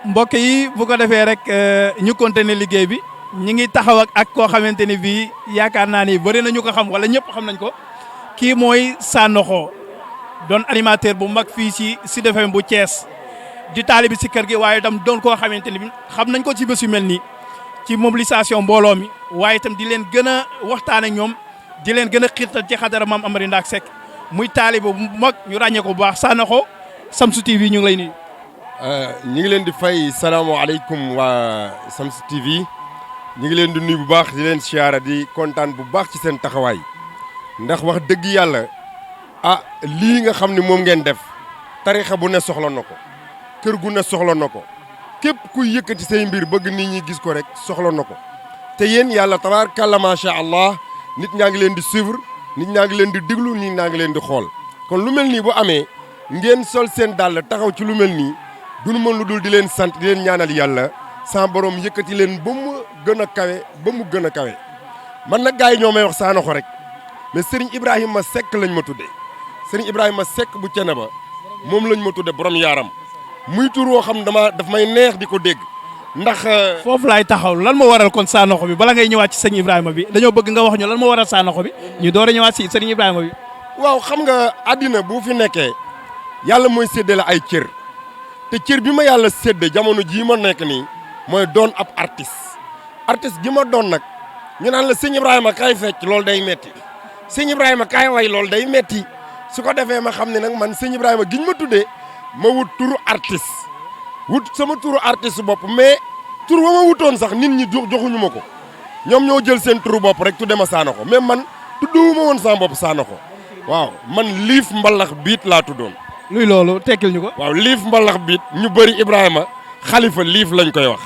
mbokk yi bu ko defee rek ñu continuer liggéey bi ñu ngi taxaw ak koo xamante ni bii yaakaar naa ni bëri na ñu ko xam wala ñëpp xam nañ ko kii mooy Sanokho doon animateur bu mag fii ci Sud FM bu Thiès di taalibi ci kër gi waaye itam doon koo xamante ni bi xam nañ ko ci bés yu mel nii ci mobilisation mbooloo mi waaye itam di leen gën a waxtaan ak ñoom di leen gën a xiirtal ci xadara Mame Amary Ndack Seck muy taalibe bu mag ñu ràññee ko bu baax Sanokho Shamsu TV ñu ngi lay nuyu. ñu ngi leen di fay salaamaaleykum waa Shamsu TV ñu ngi leen di nuyu bu baax di leen siyaara di kontaan bu baax ci seen taxawaay ndax wax dëgg yàlla lii nga xam ne moom ngeen def tarixa bu ne soxla na ko kër gu ne soxla na ko képp kuy yëkkati say mbir bëgg nit ñi gis ko rek soxla na ko te yéen yàlla tabaarkalla macha allah nit ñaa ngi leen di suivre nit ñaa ngi leen di déglu nit ñaa ngi leen di xool kon lu mel nii bu amee ngeen sol seen dàll taxaw ci lu mel nii duñu mën lu dul di leen sant di leen ñaanal yàlla sa borom yëkkati leen ba mu gën a kawe ba mu gën a kawe man nag gars yi ñoo may wax Sanokho rek mais Serigne Ibrahima Seck lañ ma tuddee Serigne Ibrahima Seck bu Thiénaba moom lañ ma tuddee borom yaaram muy tur woo xam daf may neex di ko dégg ndax. foofu laay taxaw lan moo waral kon Sanokho bi bala ngay ñëwaat ci Serigne Ibrahima bi dañoo bëgg nga wax ñu lan moo waral Sanokho bi ñu door a ñëwaat ci Serigne Ibrahima bi. waaw xam nga àddina bu fi nekkee yàlla mooy séddale ay cër te cër bi ma yàlla séddee jamono jii ma nekk nii mooy doon ab artiste gi ma doon nag ñu naan la sëñ Ibrahima kaay fecc loolu day metti sëñ Ibrahima kaay way loolu day metti su ko defee ma xam ne nag man sëñ Ibrahima giñ ma tuddee ma wut turu artiste wut sama turu artiste bopp mais tur wa ma wutoon sax nit ñi joxuñu ma ko ñoom ñoo jël seen turu bopp rek tudde ma Sanokho mais man tudduwuma woon sama bopp Sanokho waaw man Liif Mbalax Biit laa tuddoon. luy loolu tekkil ñu ko. waaw Liif Mbalax Biit ñu bëri Ibrahima xalifa Liif lañ koy wax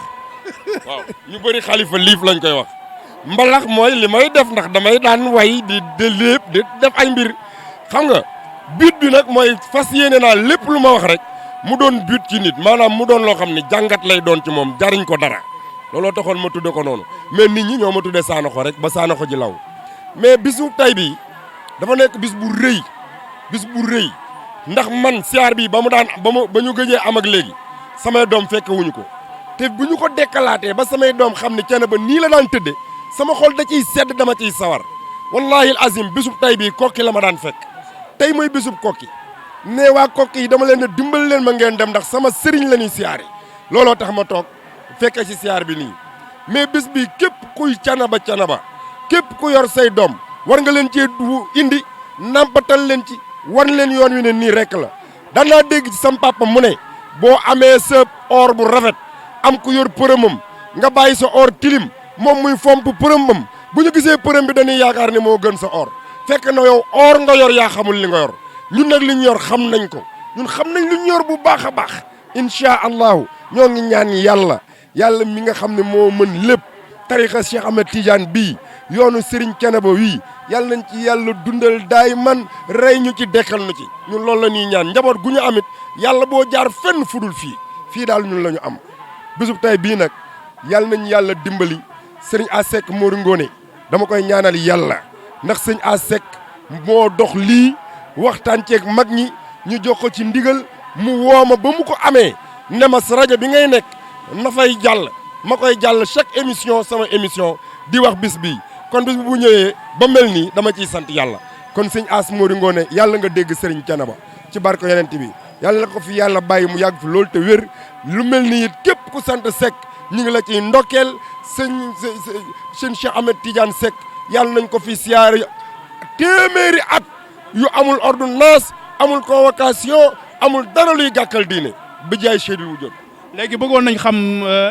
waaw ñu bëri xalifa Liif lañ koy wax mbalax mooy li may def ndax damay daan way di lépp di def ay mbir xam nga but bi nag mooy fas yéene naa lépp lu ma wax rek mu doon but ci nit maanaam mu doon loo xam ne jàngat lay doon ci moom jariñ ko dara looloo taxoon ma tudde ko noonu mais nit ñi ñoo ma tuddee Sanokho rek ba Sanokho ji law mais bisu tay bi dafa nekk bis bu rëy ndax man siyaar bi ba ñu gëjee am ak léegi samay doom fekke wuñu ko te bu ñu ko dekkalaatee ba samay doom xam ne Thiénaba nii la daan tëdde sama xol da ciy sedd dama ciy sawar wallahi al azim bisub tay bi kokki la ma daan fekk tey mooy bisub kokki ne waa kokki yi dama leen ne dimbali leen ma ngeen dem ndax sama sëriñ la ñuy siyaare looloo tax ma toog fekke ci siyaar bi nii mais bis bi képp kuy Thiénaba képp ku yor say doom war nga leen cee indi nampatal leen ci wan leen yoon wi ne nii rek la daan naa dégg ci sam papa mu ne boo amee sa or bu rafet am ku yor përëmam nga bàyyi sa or tilim moom muy fomp përëmam bu ñu gisee përëm bi dañuy yaakaar ne moo gën sa or fekk na yow or nga yor yaa xamul li nga yor ñun nag li ñu yor xam nañ ko ñun xam nañ li ñu yor bu baax a baax incha allahu ñoo ngi ñaan yàlla mi nga xam ne moo mën lépp tarixa Cheikh Ahmed Tidiane bii yoonu Serigne Thiénaba wii yàlla nañ ci yàlla dundal daay man rey ñu ci dekkal nu ci ñun loolu la ñuy ñaan njaboot gu ñu amit yàlla boo jaar fenn fudul fii daal ñun la ñu am bisub tay bii nag yàlla nañ yàlla dimbali sëriñ A Seck Mor Ngone dama koy ñaanal yàlla ndax sëñ A Seck moo dox lii waxtaan ceeg mag ñi ñu jox ko ci ndigal mu wooma ba mu ko amee ne ma sa rajo bi ngay nekk na fay jàll ma koy jàll chaque émission sama émission di wax bis bii kon bis bu ñëwee ba mel nii dama ciy sant yàlla kon sëñ As Mor Ngone yàlla nga dégg sëriñ Thiénaba ci barko yonent bi yàlla na ko fi yàlla bàyyi mu yàgg fi loolu te wér lu mel ni it képp ku sant Seck ñu ngi la ciy ndokkeel sëñ Cheikh Ahmed Tidiane Seck yàlla nañ ko fi siyaare téeméeri at yu amul ordonnance amul convocation amul dara luy gàkkal diine bi jaay Seydou wu jot. léegi bëggoon nañ xam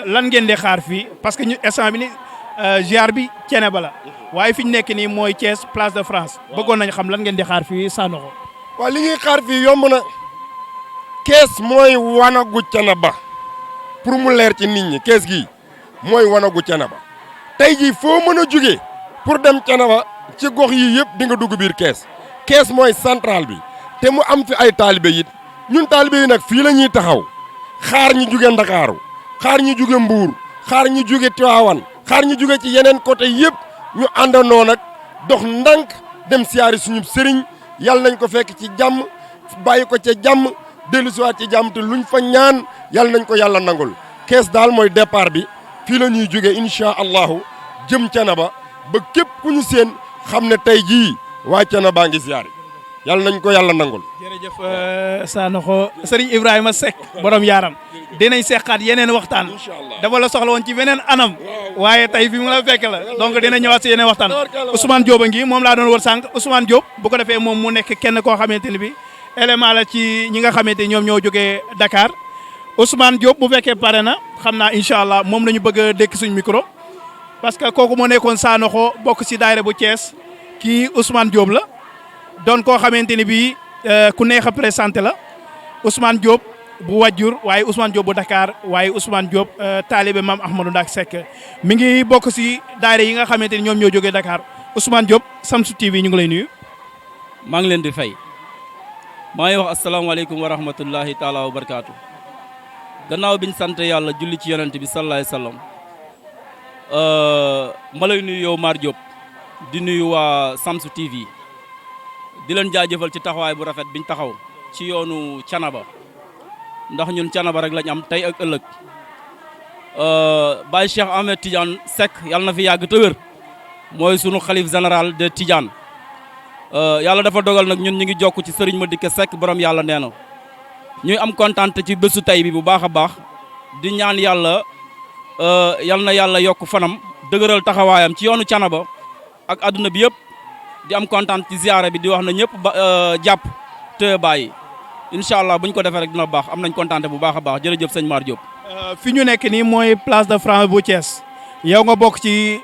lan ngeen di xaar fii parce que ñu instant bi ni ziar bi Thiénaba la waaye fi ñu nekk nii mooy Thiès place de France bëggoon nañ xam lan ngeen di xaar fii Sanokho. waaw li ñuy xaar fii yomb na kees mooy wanagu Thiénaba pour mu leer ci nit ñi kees gii mooy wanagu Thiénaba tey jii foo mën a jugee pour dem Thiénaba ci gox yi yëpp di nga dugg biir kees mooy central bi te mu am fi ay taalibe it ñun taalibe yi nag fii la ñuy taxaw xaar ñi juge Ndakaaru xaar ñi juge Mbuur xaar ñi juge Tiwaawan xaar ñi juge ci yeneen côté yëpp ñu àndandoo nag dox ndànk dem siyaari suñu sëriñ yàlla nañ ko fekk ci jàmm bàyyi ko ca jàmm dellu siwaat ci jàmm te luñ fa ñaan yàlla nañ ko yàlla nangul kees daal mooy départ bi fii la ñuy jóge incha allahu jëm Thiénaba ba képp ku ñu seen xam ne tey jii waa Thiénaba ngi ziyaar yàlla nañ ko yàlla nangul. jërëjëf Sanokho Serigne Ibrahima Seck borom yaaram dinañ seqaat yeneen waxtaan dafa la soxla woon ci beneen anam waaye tey fi mu la fekk la donc dina ñëwaat si yeneen waxtaan Ousmane Diop a ngi moom laa doon wër sànq Ousmane Diop bu ko defee moom mu nekk kenn koo xamante ni bi élément la ci ñi nga xamante ni ñoom ñoo jógee Dakar Ousmane Diop bu fekkee pare na xam naa incha allah moom la ñu bëgg a dékk suñ micro parce que kooku moo nekkoon Sanokho bokk si daayira bu Thiès kii Ousmane Diop la doon koo xamante ni bii ku neex a présenté la Ousmane Diop bu wàjjur waaye Ousmane Diop bu Dakar waaye Ousmane Diop taalibe maam Ahmadou Ndak Seck mi ngi bokk si daayira yi nga xamante ni ñoom ñoo jógee Dakar Ousmane Diop Shamsu TV ñu ngi lay nuyu. maa ngi leen di fay maa ngi wax asalaamaaleykum wa rahmatullahi taala wa barakaatu. gannaaw biñ sant yàlla julli ci yonent bi sallallahu alayhi wasallam ma lay nuyu yow Mar Diop di nuyu waa Shamsu TV di leen jaajëfal ci taxawaay bu rafet biñ taxaw ci yoonu Thiénaba ndax ñun Thiénaba rek lañ am tey ak ëllëg Baye Cheikh Ahmed Tidiane Seck yàlla na fi yàgg te wér mooy sunu xalif général de Tidiane yàlla dafa dogal nag ñun ñu ngi jokk ci Serigne Madické Seck borom yàlla nee na ñuy am kontaan ci bésu tey bi bu baax a baax di ñaan yàlla yal na yàlla yokk fanam dëgëral taxawaayam ci yoonu Thiénaba ak adduna bi yëpp di am kontaan ci ziyaara bi di wax na ñëpp jàpp te bàyyi incha allah bu ñu ko defee rek dina baax am nañ kontaan bu baax a baax jërëjëf sëñ Mar Diop. fi ñu nekk nii mooy place de France bu Thiès yow nga bokk ci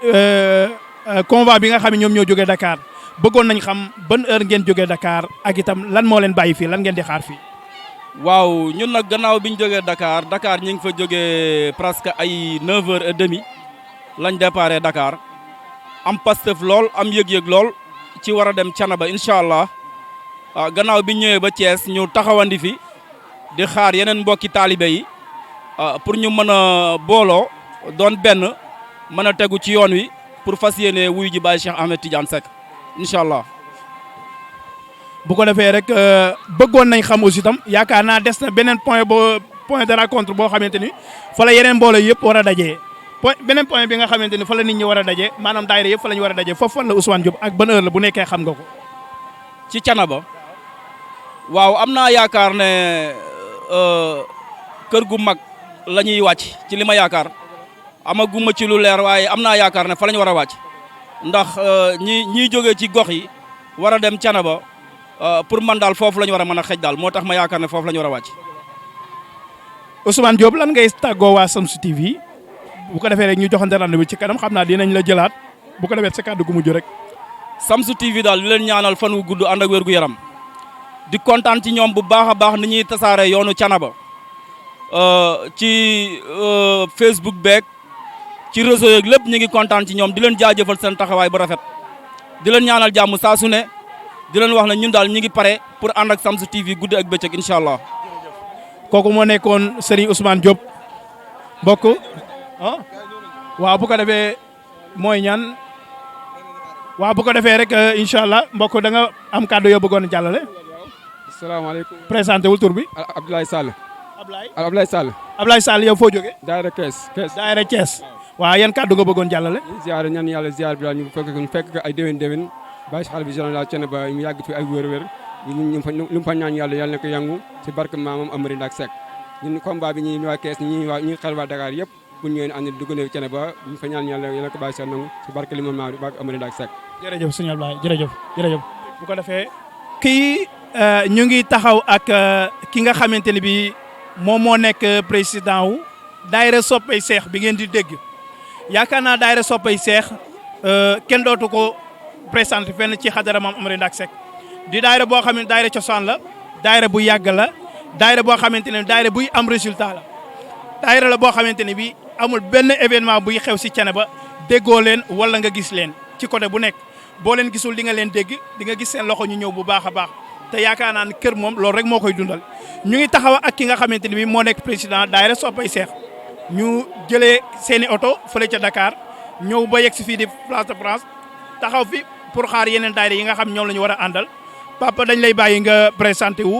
convoi bi nga xam ne ñoom ñoo jógee Dakar bëggoon nañ xam ban heure ngeen jógee Dakar ak itam lan moo leen bàyyi fii lan ngeen di xaar fii. waaw ñun nag gannaaw bi ñu jógee Dakar ñu ngi fa jógee presque ay 9h30 lañ déparé Dakar am Pastef lool am yëg-yëg lool ci war a dem Thiénaba incha allah gannaaw bi ñu ñëwee ba Thiès ñu taxawandi fi di xaar yeneen mbokki taalibe yi pour ñu mën a booloo doon benn mën a tegu ci yoon wi pour fas yéene wuyu ji Baye Cheikh Ahmed Tidiane Seck incha allah. bu ko defee rek bëggoon nañ xam aussi itam yaakaar naa des na beneen point de rencontre boo xamante ni fa la yeneen mbooloo yëpp war a dajee beneen point bi nga xamante ni fa la nit ñi war a daje maanaam daayira yëpp fa la ñu war a daje foofu fan la Ousmane Diop ak ban heure la bu nekkee xam nga ko. ci Thiénaba waaw am naa yaakaar ne kër gu mag la ñuy wàcc ci li ma yaakaar amaguma ci lu leer waaye am naa yaakaar ne fa la ñu war a wàcc ndax ñiy jógee ci gox yi war a dem Thiénaba pour man daal foofu la ñu war a mën a xëj daal moo tax ma yaakaar ne foofu la ñu war a wàcc. Ousmane Diop lan ngay tàggoo waa Shamsu TV bu ko defee rek ñu joxante rendez-vous ci kanam xam naa dinañ la jëlaat bu ko defee sa kàddu gu mujj rek. Shamsu TV daal di leen ñaanal fan wu gudd ànd ak wér gu yaram di kontaan ci ñoom bu baax a baax ni ñuy tasaare yoonu Thiénaba ci Facebook beeg ci réseau yeeg lépp ñu ngi kontaan ci ñoom di leen jaajëfal seen taxawaay bu rafet di leen ñaanal jàmm saa su ne di leen wax ne ñun daal ñu ngi pare pour ànd ak Shamsu TV guddi ak bëccëg incha allah. kooku moo nekkoon Serigne Ousmane Diop mbokk waaw bu ko defee mooy ñaan waaw bu ko defee rek incha allah mbokk da nga am kàddu yoo bëggoon a jàllale. asalaamaaleykum. présenté wul tur bi. Abdoulaye Sall. Abdoulaye Sall. Abdoulaye Sall yow foo jógee. daayira Kees. daayira Kees. waaw yan kàddu nga bëggoon jàllale. ziar ñaan yàlla ziar bi daal ñu fekk ay déwén bàyyi si xale bi général Thiénaba mu yàgg fi ay wér-wér lu mu fa ñaan yàlla na ko yangu si barke maamam Amary Ndak Seck ñun combat bi ñi waa Kees ñi xel waa Dakar yëpp bu ñëwee ànd dugg na Thiénaba ñu fa ñaan yàlla na ko bàyyi si nangu si barke li ma barke Amary Ndak Seck. jërëjëf sëñ Abdoulaye jërëjëf bu ko defee kii ñu ngi taxaw ak ki nga xamante ne bi moom moo nekk président wu daayira soppay seex bi ngeen di dégg yaakaar naa daayira soppay seex kenn dootu ko présenté fenn ci xadara maam Amary Ndak Seck di daayira boo xam ne daayira cosaan la daayira bu yàgg la daayira boo xamante ne daayira buy am résultat la daayira la boo xamante ne bi amul benn événement buy xew si Thiénaba déggoo leen wala nga gis leen ci côté bu nekk boo leen gisul di nga leen dégg di nga gis seen loxo ñu ñëw bu baax a baax te yaakaar naa ne kër moom loolu rek moo koy dundal ñu ngi taxaw ak ki nga xamante ne bi moo nekk président daayira soppay seex ñu jëlee seen i oto fële ca Dakar ñëw ba yegg si fii di place de France taxaw fi pour xaar yeneen daayira yi nga xam ñoom la ñu war a àndal papa dañ lay bàyyi nga présenté wu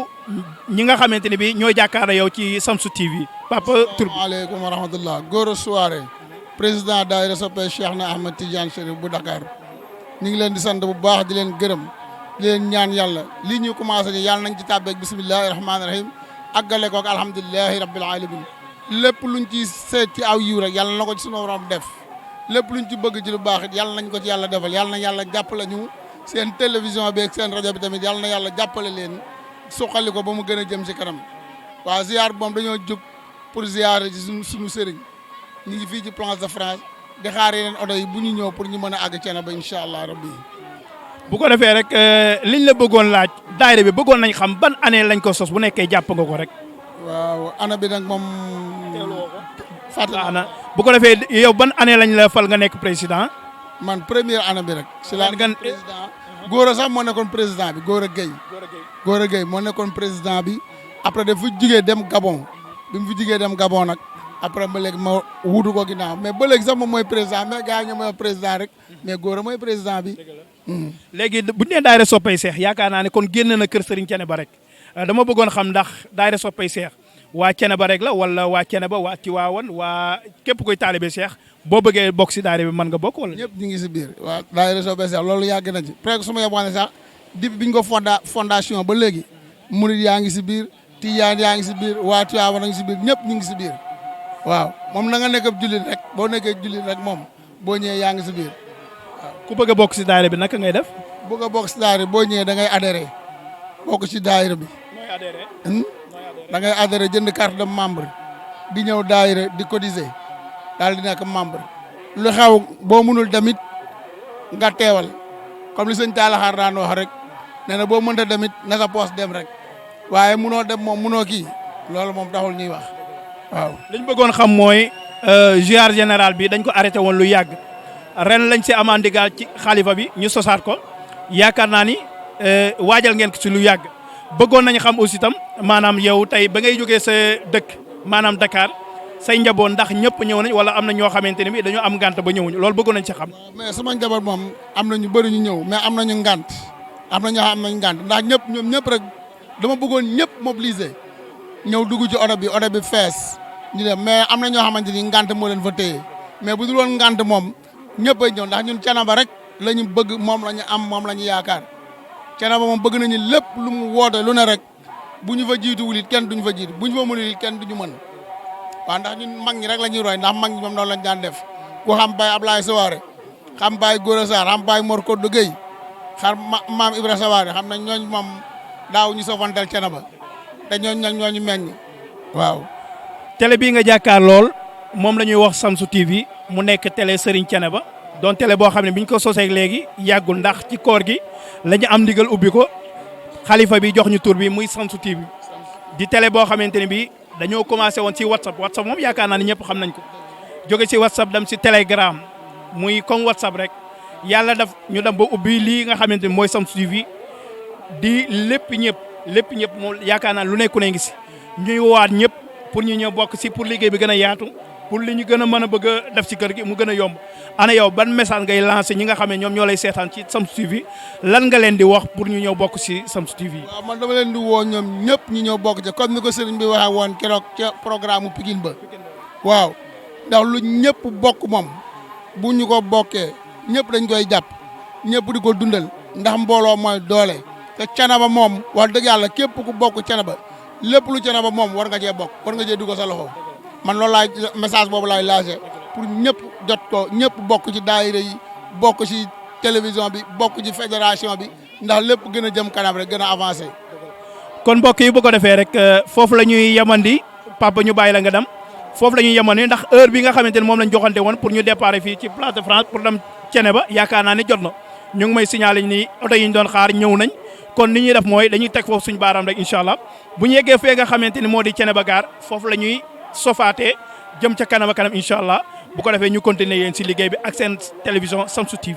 ñi nga xamante ne bi ñooy jàkkaarloo yow ci Shamsu TV papa tur bi. asalaamaaleykum wa rahmatullah Gora Souare président daayira soppe Cheikh na Ahmed Tidiane Chérif bu Dakar ñu ngi leen di sant bu baax di leen gërëm di leen ñaan yàlla lii ñu commencé ni yàlla nañ ci tàbbeeg bisimillahi rahmaani rahim àggale ko ak alhamdulilahi rabbil alamin lépp luñ ci seet ci aw yiw rek yàlla na ko ci sunu borom def lépp luñ ci bëgg ci lu baax it yàlla nañ ko ci yàlla defal yàlla na yàlla jàppale ñu seen télévision bi ak seen rajo bi tamit yàlla na yàlla jàppale leen suqali ko ba mu gën a jëm si kanam waaw ziar bi moom dañoo jóg pour ziar ci suñu sëriñ ñu ngi fii ci Place de France di xaar yeneen oto yi bu ñu ñëw pour ñu mën a àgg Thiénaba incha allah rabbi. bu ko defee rek liñ la bëggoon laaj daayira bi bëggoon nañ xam ban année lañ ko sos bu nekkee jàpp nga ko rek. waaw ana bi nag moom. ana bu ko defee yow ban année lañ la fal nga nekk président. man première année bi rek. si la président Gora sax moo nekkoon président bi Gora Gueye. Gora Gueye moo nekkoon président bi après dafa jugee dem Gabon bi mu fi jugee dem Gabon nag après ba léegi ma wuutu ko ginnaaw mais ba léegi sax moom mooy président mais gars yi ñoo mooy président rek mais Gora mooy président bi. léegi bu ñu nee daayira soppay seex yaakaar naa ne kon génn na kër Serigne Thiénaba rek dama bëggoon xam ndax daayira soppay seex waa Thiénaba rek la wala waa Thiénaba waa Tiwaawan waa képp koy taalibe seex boo bëggee bokk si daayira bi mën nga bokk wala. ñëpp ñu ngi si biir waa daayira soppay seex loolu yàgg na ci presque su ma yeboo ne sax depuis bi ñu ko fondation ba léegi murid yaa ngi si biir tijaan yaa ngi si biir waa Tiwaawan a ngi si biir ñëpp ñu ngi si biir waaw moom na nga nekk ab jullit rek boo nekkee jullit rek moom boo ñëwee yaa ngi si biir. ku bëgg a bokk si daayira bi naka ngay def. bëgg a bokk si daayira boo ñëwee da ngay adhéré bokk si daayira bi. mooy adhéré. da ngay adhéré jënd carte de membre di ñëw daayira di cotiser daal di nekk membre. lu xew boo mënul tamit nga teewal comme li sëñ Taalaxaar daan wax rek nee na boo mënta tamit na sa poos dem rek waaye munoo dem moom munoo kii loolu moom taxul ñuy wax waaw. li ñu bëggoon xam mooy ziar général bi dañ ko arrêté woon lu yàgg. ren lañ si amandigaal ci xalifa bi ñu sosaat ko yaakaar naa ni waajal ngeen ko si lu yàgg bëggoon nañu xam aussi tam maanaam yow tey ba ngay jógee sa dëkk maanaam Dakar say njaboot ndax ñëpp ñëw nañ wala am na ñoo xamante ne bi dañoo am ngànt ba ñëwuñu loolu bëggoon nañ si xam. mais sama njaboot moom am na ñu bëri ñu ñëw mais am nañu ngànt am na ñoo xam nañu ngànt ndax ñëpp ñoom ñëpp rek dama bëggoon ñëpp mobiliser ñëw dugg ci oto bi fees ñu dem mais am na ñoo xamante ni ngànt moo leen fa téye mais bu dul woon ngànt moom. ñëpp ay ñëw ndax ñun Thiénaba rek la ñu bëgg moom la ñu am moom la ñu yaakaar Thiénaba moom bëgg nañu lépp lu mu woote lu ne rek bu ñu fa jiituwul it kenn duñu fa jiitu bu ñu fa mënul it kenn duñu mën waaw ndax ñun mag ñi rek la ñuy roy ndax mag ñi moom noonu lañ daan def ku xam Baye Ablaye Sawaare xam Baye Gora Sarr xam Baye Mor Kodou Gueye xam maam Ibra Sawaare xam nañ ñooñ moom daaw ñu sofantel Thiénaba te ñooñ nag ñooñu meññ waaw. télé bii nga jàkkaar lool moom la ñuy wax Shamsu TV mu nekk télé Serigne Thiénaba doon télé boo xam ne bi ñu ko sosee léegi yàggul ndax ci koor gi la ñu am ndigal ubbi ko xalifa bi jox ñu tur bi muy Shamsu TV di télé boo xamante ne bi dañoo commencé woon ci WhatsApp moom yaakaar naa ne ñëpp xam nañ ko jóge ci WhatsApp dem ci Telegram muy comme WhatsApp rek yàlla daf ñu dem ba ubbi lii nga xamante ne mooy Shamsu TV di lépp ñëpp moom yaakaar naa lu nekku ne ngi si ñuy woowaat ñëpp pour ñu ñëw bokk si pour liggéey bi gën a yaatu pour li ñu gën a mën a bëgg a def ci kër gi mu gën a yomb ana yow ban message ngay lancé ñi nga xam ne ñoom ñoo lay seetaan ci Shamsu TV lan nga leen di wax pour ñu ñëw bokk ci Shamsu TV. waaw man dama leen di woo ñoom ñëpp ñu ñëw bokk ci comme ni ko sëriñ bi waxee woon keroog ca programme mu Pikine ba waaw ndax lu ñëpp bokk moom bu ñu ko bokkee ñëpp dañ koy jàpp ñëpp di ko dundal ndax mbooloo mooy doole te Thiénaba moom wax dëgg yàlla képp ku bokk Thiénaba lépp lu Thiénaba moom war nga cee bokk war nga cee dugg sa loxo. man loolu laay message boobu laay lancé pour ñëpp jot ko ñëpp bokk ci daayira yi bokk ci télévision bi bokk ci fédération bi ndax lépp gën a jëm kanam rek gën a avancé. kon mbokk yi bu ko defee rek foofu la ñuy yemandi papa ñu bàyyi la nga dem foofu la ñuy yemandi ndax heure bi nga xamante ne moom lañ joxante woon pour ñu déparé fii ci Place de France pour dem Thiénaba yaakaar naa ne jot na ñu ngi may signaler ni oto yi ñu doon xaar ñëw nañ kon li ñuy def mooy dañuy teg foofu suñu baaraam rek incha allah bu ñu yeggee fee nga xamante ni moo di Thiénaba gaar foofu la ñuy sofaatee jëm ca kanam a kanam incha allah bu ko defee ñu continuer yéen si liggéey bi ak seen télévision Shamsu TV.